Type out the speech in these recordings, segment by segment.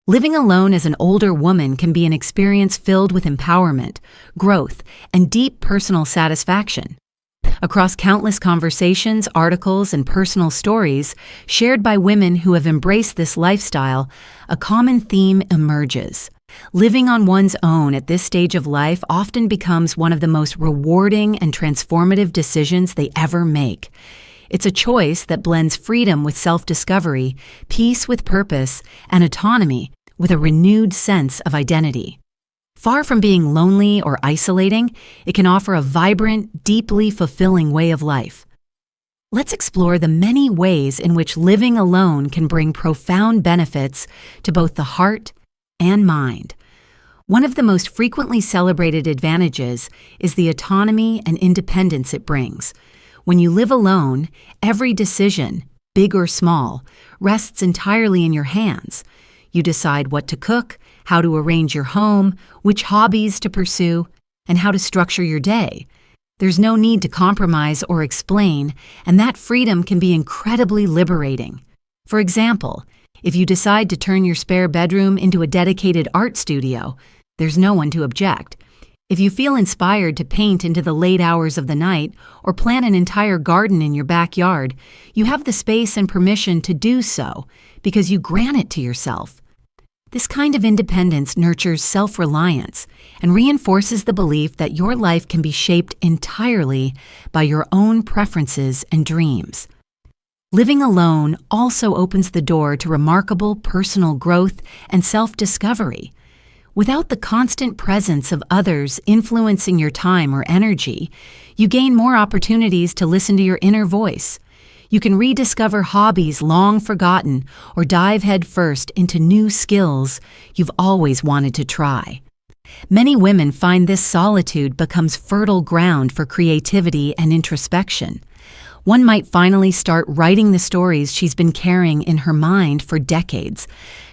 Living alone as an older woman can be an experience filled with empowerment, growth, and deep personal satisfaction. Across countless conversations, articles, and personal stories shared by women who have embraced this lifestyle, a common theme emerges. Living on one's own at this stage of life often becomes one of the most rewarding and transformative decisions they ever make. It's a choice that blends freedom with self-discovery, peace with purpose, and autonomy with a renewed sense of identity. Far from being lonely or isolating, it can offer a vibrant, deeply fulfilling way of life. Let's explore the many ways in which living alone can bring profound benefits to both the heart and mind. One of the most frequently celebrated advantages is the autonomy and independence it brings. When you live alone, every decision, big or small, rests entirely in your hands. You decide what to cook, how to arrange your home, which hobbies to pursue, and how to structure your day. There's no need to compromise or explain, and that freedom can be incredibly liberating. For example, if you decide to turn your spare bedroom into a dedicated art studio, there's no one to object. If you feel inspired to paint into the late hours of the night or plant an entire garden in your backyard, you have the space and permission to do so because you grant it to yourself. This kind of independence nurtures self-reliance and reinforces the belief that your life can be shaped entirely by your own preferences and dreams. Living alone also opens the door to remarkable personal growth and self-discovery. Without the constant presence of others influencing your time or energy, you gain more opportunities to listen to your inner voice. You can rediscover hobbies long forgotten or dive headfirst into new skills you've always wanted to try. Many women find this solitude becomes fertile ground for creativity and introspection. One might finally start writing the stories she's been carrying in her mind for decades,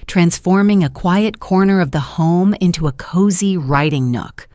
transforming a quiet corner of the home into a cozy writing nook.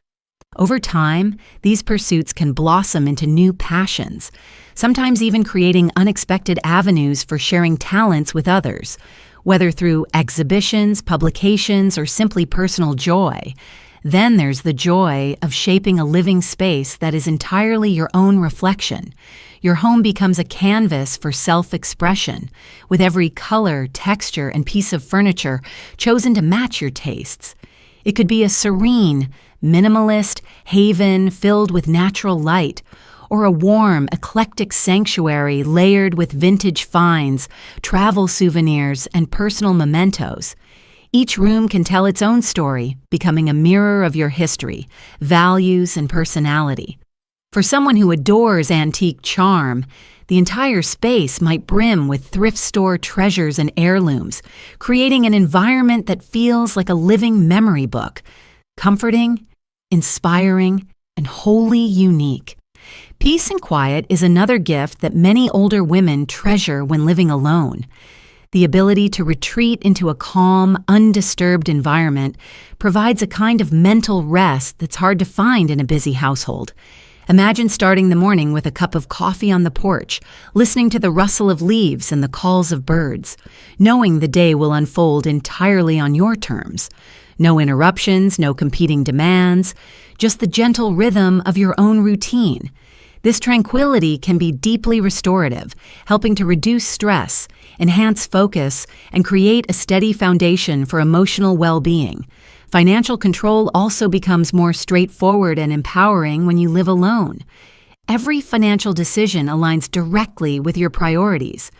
Over time, these pursuits can blossom into new passions, sometimes even creating unexpected avenues for sharing talents with others, whether through exhibitions, publications, or simply personal joy. Then there's the joy of shaping a living space that is entirely your own reflection. Your home becomes a canvas for self-expression, with every color, texture, and piece of furniture chosen to match your tastes. It could be a serene, minimalist haven filled with natural light, or a warm, eclectic sanctuary layered with vintage finds, travel souvenirs, and personal mementos. Each room can tell its own story, becoming a mirror of your history, values, and personality. For someone who adores antique charm, the entire space might brim with thrift store treasures and heirlooms, creating an environment that feels like a living memory book, comforting, inspiring, and wholly unique. Peace and quiet is another gift that many older women treasure when living alone. The ability to retreat into a calm, undisturbed environment provides a kind of mental rest that's hard to find in a busy household. Imagine starting the morning with a cup of coffee on the porch, listening to the rustle of leaves and the calls of birds, knowing the day will unfold entirely on your terms. No interruptions, no competing demands, just the gentle rhythm of your own routine. This tranquility can be deeply restorative, helping to reduce stress, enhance focus, and create a steady foundation for emotional well-being. Financial control also becomes more straightforward and empowering when you live alone. Every financial decision aligns directly with your priorities.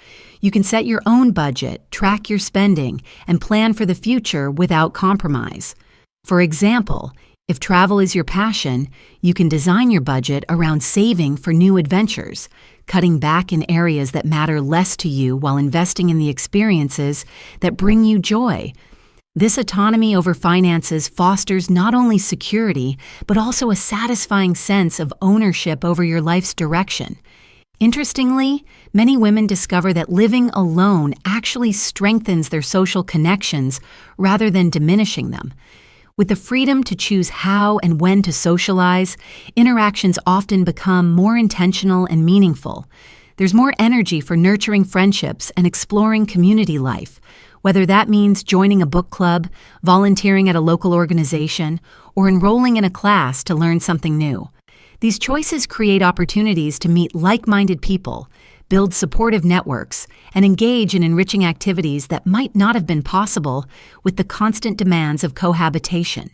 You can set your own budget, track your spending, and plan for the future without compromise. For example, if travel is your passion, you can design your budget around saving for new adventures, cutting back in areas that matter less to you while investing in the experiences that bring you joy. This autonomy over finances fosters not only security, but also a satisfying sense of ownership over your life's direction. Interestingly, many women discover that living alone actually strengthens their social connections rather than diminishing them. With the freedom to choose how and when to socialize, interactions often become more intentional and meaningful. There's more energy for nurturing friendships and exploring community life, whether that means joining a book club, volunteering at a local organization, or enrolling in a class to learn something new. These choices create opportunities to meet like-minded people, build supportive networks, and engage in enriching activities that might not have been possible with the constant demands of cohabitation.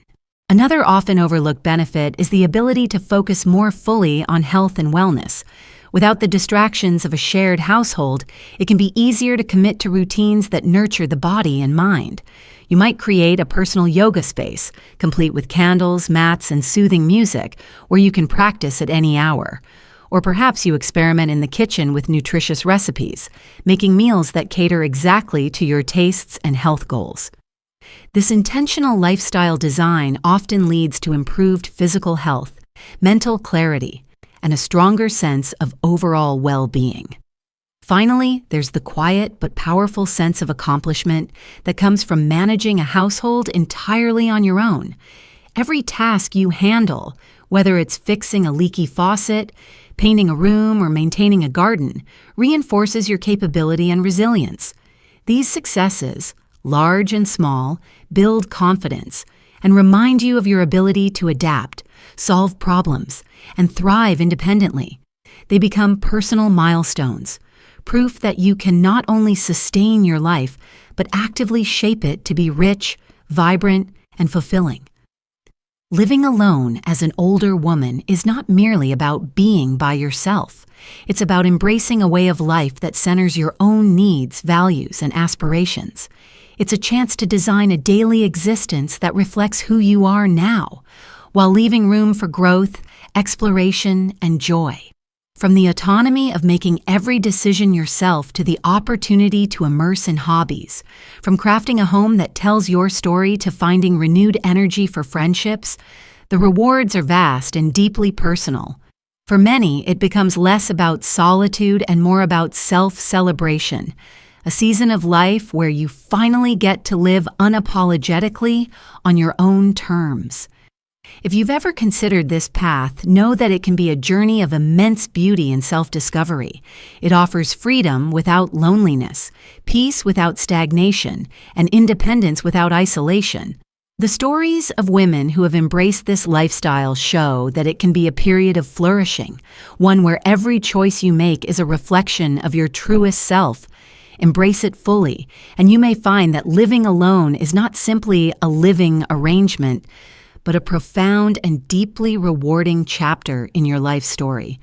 Another often overlooked benefit is the ability to focus more fully on health and wellness. Without the distractions of a shared household, it can be easier to commit to routines that nurture the body and mind. You might create a personal yoga space, complete with candles, mats, and soothing music, where you can practice at any hour. Or perhaps you experiment in the kitchen with nutritious recipes, making meals that cater exactly to your tastes and health goals. This intentional lifestyle design often leads to improved physical health, mental clarity, and a stronger sense of overall well-being. Finally, there's the quiet but powerful sense of accomplishment that comes from managing a household entirely on your own. Every task you handle, whether it's fixing a leaky faucet, painting a room, or maintaining a garden, reinforces your capability and resilience. These successes, large and small, build confidence and remind you of your ability to adapt, solve problems, and thrive independently. They become personal milestones, proof that you can not only sustain your life, but actively shape it to be rich, vibrant, and fulfilling. Living alone as an older woman is not merely about being by yourself. It's about embracing a way of life that centers your own needs, values, and aspirations. It's a chance to design a daily existence that reflects who you are now, while leaving room for growth, exploration, and joy. From the autonomy of making every decision yourself to the opportunity to immerse in hobbies, from crafting a home that tells your story to finding renewed energy for friendships, the rewards are vast and deeply personal. For many, it becomes less about solitude and more about self-celebration, a season of life where you finally get to live unapologetically on your own terms. If you've ever considered this path, know that it can be a journey of immense beauty and self-discovery. It offers freedom without loneliness, peace without stagnation, and independence without isolation. The stories of women who have embraced this lifestyle show that it can be a period of flourishing, one where every choice you make is a reflection of your truest self. Embrace it fully, and you may find that living alone is not simply a living arrangement, but a profound and deeply rewarding chapter in your life story.